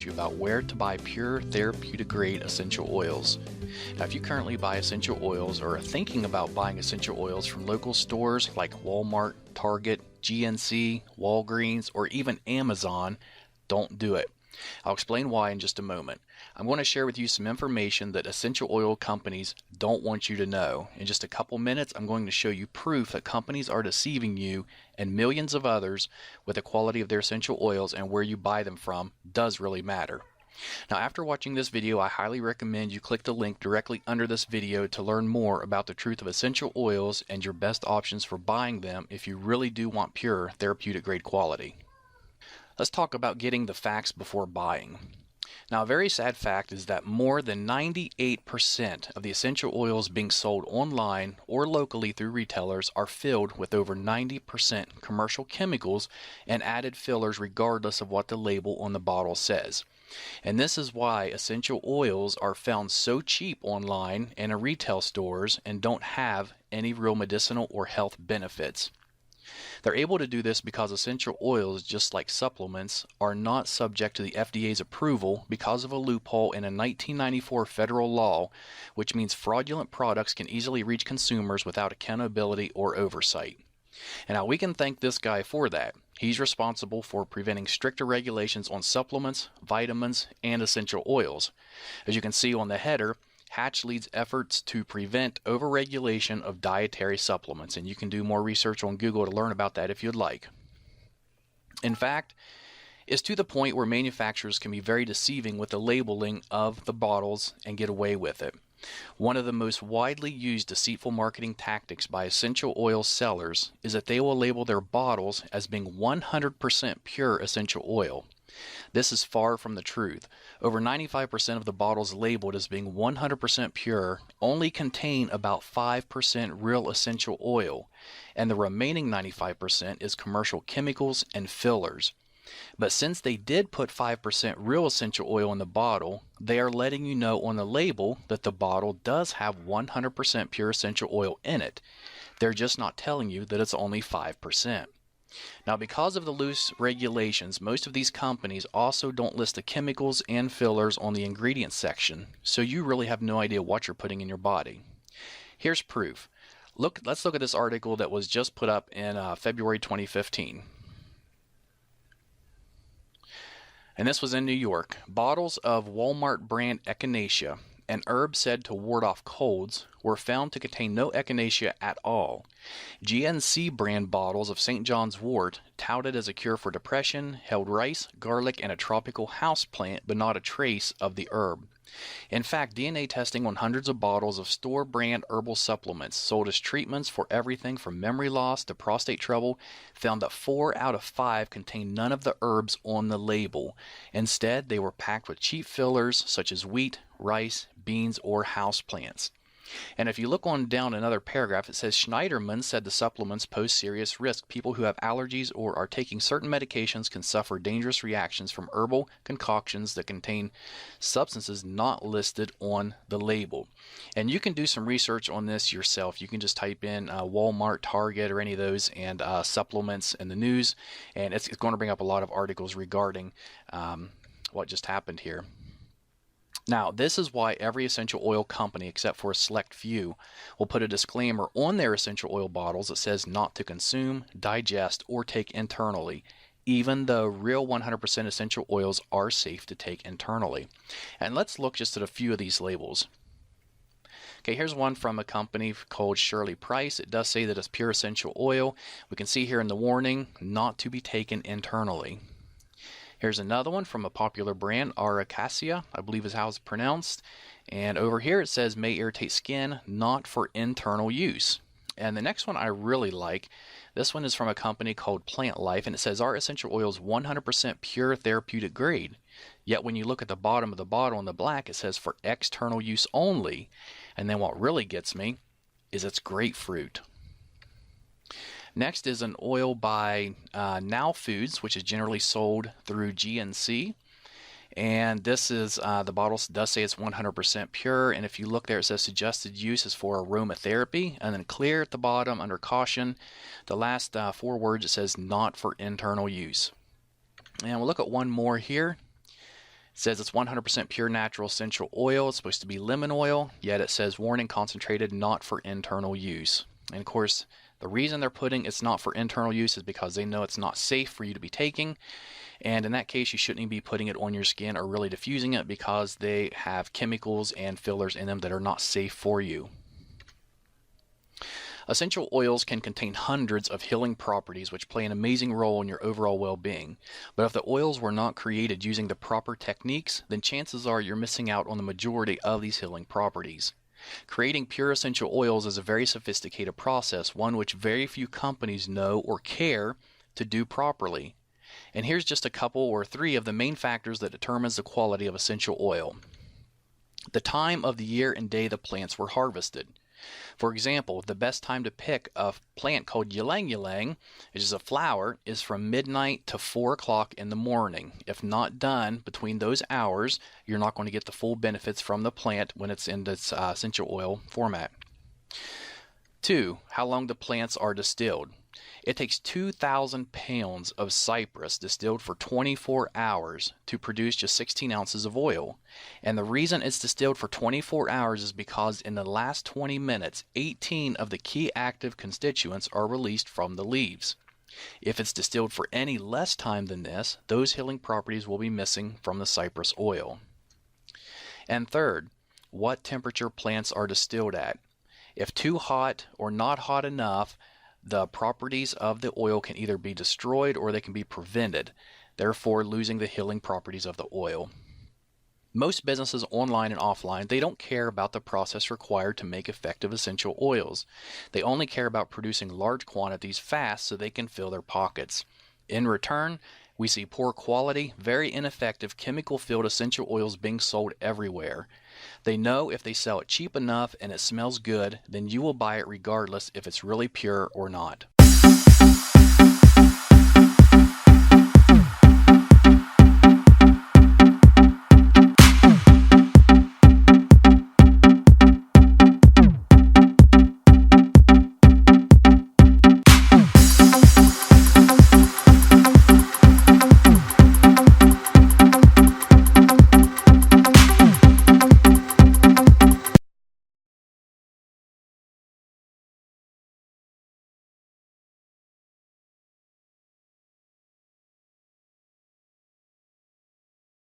you about where to buy pure therapeutic grade essential oils. Now, if you currently buy essential oils or are thinking about buying essential oils from local stores like Walmart, Target, GNC, Walgreens, or even Amazon, don't do it. I'll explain why in just a moment. I'm going to share with you some information that essential oil companies don't want you to know. In just a couple minutes, I'm going to show you proof that companies are deceiving you and millions of others with the quality of their essential oils, and where you buy them from does really matter. Now, after watching this video, I highly recommend you click the link directly under this video to learn more about the truth of essential oils and your best options for buying them if you really do want pure therapeutic grade quality. Let's talk about getting the facts before buying. Now, a very sad fact is that more than 98% of the essential oils being sold online or locally through retailers are filled with over 90% commercial chemicals and added fillers regardless of what the label on the bottle says. And this is why essential oils are found so cheap online and in retail stores and don't have any real medicinal or health benefits. They're able to do this because essential oils, just like supplements, are not subject to the FDA's approval because of a loophole in a 1994 federal law, which means fraudulent products can easily reach consumers without accountability or oversight. And now we can thank this guy for that. He's responsible for preventing stricter regulations on supplements, vitamins, and essential oils. As you can see on the header, Hatch leads efforts to prevent overregulation of dietary supplements, and you can do more research on Google to learn about that if you'd like. In fact, it's to the point where manufacturers can be very deceiving with the labeling of the bottles and get away with it. One of the most widely used deceitful marketing tactics by essential oil sellers is that they will label their bottles as being 100% pure essential oil. This is far from the truth. Over 95% of the bottles labeled as being 100% pure only contain about 5% real essential oil, and the remaining 95% is commercial chemicals and fillers. But since they did put 5% real essential oil in the bottle, they are letting you know on the label that the bottle does have 100% pure essential oil in it. They're just not telling you that it's only 5%. Now, because of the loose regulations, most of these companies also don't list the chemicals and fillers on the ingredients section, so you really have no idea what you're putting in your body. Here's proof. Let's look at this article that was just put up in February 2015. And this was in New York. Bottles of Walmart brand echinacea, an herb said to ward off colds, were found to contain no echinacea at all. GNC brand bottles of St. John's wort, touted as a cure for depression, held rice, garlic, and a tropical house plant, but not a trace of the herb. In fact, DNA testing on hundreds of bottles of store-brand herbal supplements sold as treatments for everything from memory loss to prostate trouble found that 4 out of 5 contained none of the herbs on the label. Instead, they were packed with cheap fillers such as wheat, rice, beans, or houseplants. And if you look on down another paragraph, it says Schneiderman said the supplements pose serious risk. People who have allergies or are taking certain medications can suffer dangerous reactions from herbal concoctions that contain substances not listed on the label. And you can do some research on this yourself. You can just type in Walmart, Target, or any of those, and supplements in the news, and it's going to bring up a lot of articles regarding what just happened here. Now, this is why every essential oil company, except for a select few, will put a disclaimer on their essential oil bottles that says not to consume, digest, or take internally, even though real 100% essential oils are safe to take internally. And let's look just at a few of these labels. Okay, here's one from a company called Shirley Price. It does say that it's pure essential oil. We can see here in the warning, not to be taken internally. Here's another one from a popular brand, Aracacia, I believe is how it's pronounced. And over here it says may irritate skin, not for internal use. And the next one I really like. This one is from a company called Plant Life, and it says our essential oil is 100% pure therapeutic grade. Yet when you look at the bottom of the bottle in the black, it says for external use only. And then what really gets me is it's grapefruit. Next is an oil by Now Foods, which is generally sold through GNC. And this is, the bottle does say it's 100% pure. And if you look there, it says suggested use is for aromatherapy. And then clear at the bottom under caution. The last 4 words, it says not for internal use. And we'll look at one more here. says it's 100% pure natural essential oil. It's supposed to be lemon oil, yet it says warning concentrated, not for internal use. And of course, the reason they're putting it's not for internal use is because they know it's not safe for you to be taking. And in that case, you shouldn't even be putting it on your skin or really diffusing it because they have chemicals and fillers in them that are not safe for you. Essential oils can contain hundreds of healing properties which play an amazing role in your overall well-being. But if the oils were not created using the proper techniques, then chances are you're missing out on the majority of these healing properties. Creating pure essential oils is a very sophisticated process, one which very few companies know or care to do properly. And here's just a couple or three of the main factors that determines the quality of essential oil. The time of the year and day the plants were harvested. For example, the best time to pick a plant called ylang ylang, which is a flower, is from midnight to 4 o'clock in the morning. If not done between those hours, you're not going to get the full benefits from the plant when it's in this essential oil format. 2. How long the plants are distilled. It takes 2,000 pounds of cypress distilled for 24 hours to produce just 16 ounces of oil. And the reason it's distilled for 24 hours is because in the last 20 minutes, 18 of the key active constituents are released from the leaves. If it's distilled for any less time than this, those healing properties will be missing from the cypress oil. And third, what temperature plants are distilled at. If too hot or not hot enough, the properties of the oil can either be destroyed or they can be prevented, therefore losing the healing properties of the oil. Most businesses online and offline, they don't care about the process required to make effective essential oils. They only care about producing large quantities fast so they can fill their pockets. In return, we see poor quality, very ineffective chemical-filled essential oils being sold everywhere. They know if they sell it cheap enough and it smells good, then you will buy it regardless if it's really pure or not.